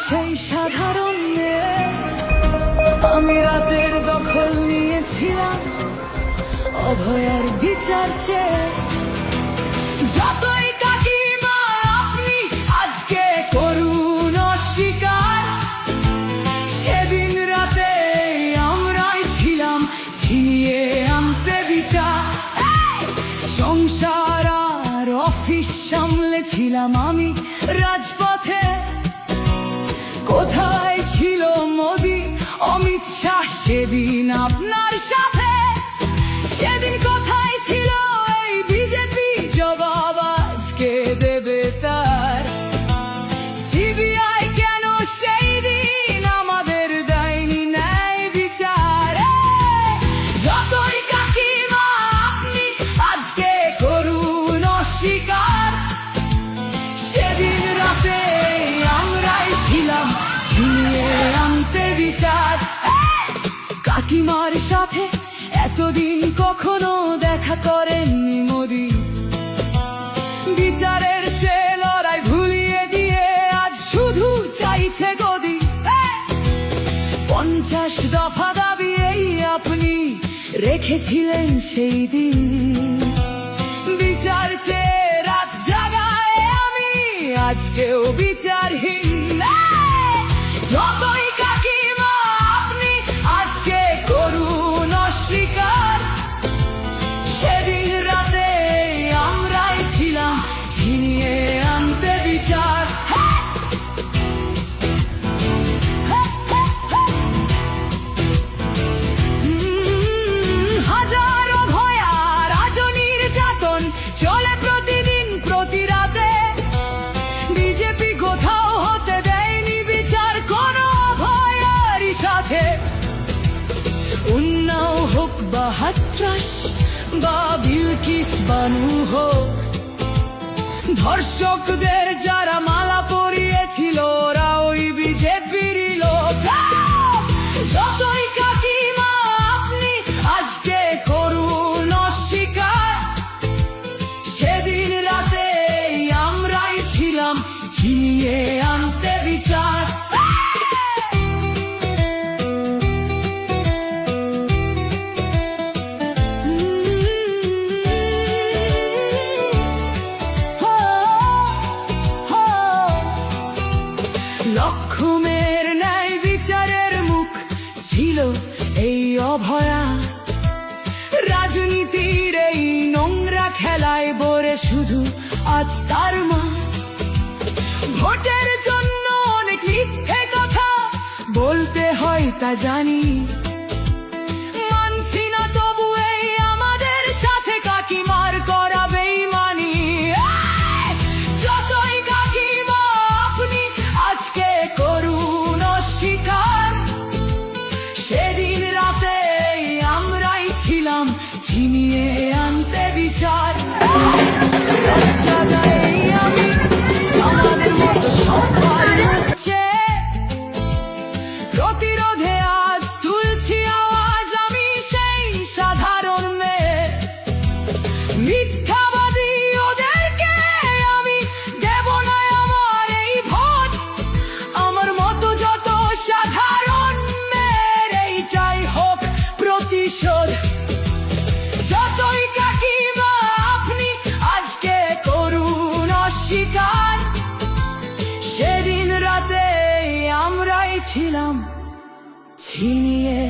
সেই সাধারণ মেয়ে, আমি রাতের দখল নিয়েছিলাম অভয়ার বিচার চেয়ে। যতই কাকিমা আপনি আজকে করুন অস্বীকার, সেদিন রাতে আমরাই ছিলাম ছিনিয়ে আনতে বিচার। সংসার আর অফিস সামলেছিলাম আমি রাজপথে। কোথায় ছিল মোদি অমিত শাহ সেদিন আপনার সাথে? সেদিন কোথায় ছিল এই বিজেপি? জবাব আজকে দেবে তার। সিবিআই কেন সেই দিন আমাদের দেয়নি ন্যায় বিচার? যতই কাকিমা আপনি আজকে করুন অস্বীকার, সেদিন রাতে আমরাই ছিলাম ছিনিয়ে আনতে বিচার। কাকিমার সাথে এতদিন কখনো দেখা করেননি মোদি, বিচারের সে লড়াই ভুলিয়ে দিয়ে আজ শুধু চাইছে গদি। 50 দফা দাবি এই আপনি রেখেছিলেন সেই দিন, বিচার চেয়ে রাত জাগায় আমি আজকেও বিচারহীন। যতই কাকিমা আপনি আজকে করুন অস্বীকার, সেদিন রাতে আমরাই ছিলাম ছিনিয়ে আনতে বিচার। হাজারো ভয়া রাজনীর যাতন চলে প্রতিদিন প্রতি রাতে। বিজেপি কোথাও হতে দেয়নি বিচার কোনো অভয়ারই সাথে। উন্নাও হোক বা হাতরাস বা বিলকিস বানু হোক, ধর্ষকদের যারা মালা পরিয়েছিল ওরা ওই বিজেপিরই লোক। যতই কাকিমা আপনি আজকে করুন অস্বীকার, সেদিন রাতে আমরাই ছিলাম ছিনিয়ে আনতে বিচার। লক্ষ্যমের ন্যায় বিচারের মুখ ছিল এই অভয়া। রাজনীতির এই নোংরা খেলায় বরে শুধু আজ তার মা। ভোটের জন্য অনেক মিথ্যে কথা বলতে হয় তা জানি, মানছি না তবু এই আমাদের সাথে কাকিমার করা বেইমানি। যতই কাকিমা আপনি আজকে করুন অস্বীকার, সেদিন রাতে আমরাই ছিলাম ছিনিয়ে আনতে বিচার। জায়গায় আমি আমাদের মতো সবার মুখছে, প্রতিরোধে আজ তুলছি আওয়াজ আমি সেই সাধারণ মেয়ে। মিথ্যাবাদী ওদেরকে আমি দেব না আমার এই ভোট। আমার মতো যত সাধারণ মেয়ের এইটাই হোক প্রতিশোধ। যতই কাকিমা আপনি আজকে করুন অস্বীকার, সেদিন রাতে আমরাই ছিলাম ছিনিয়ে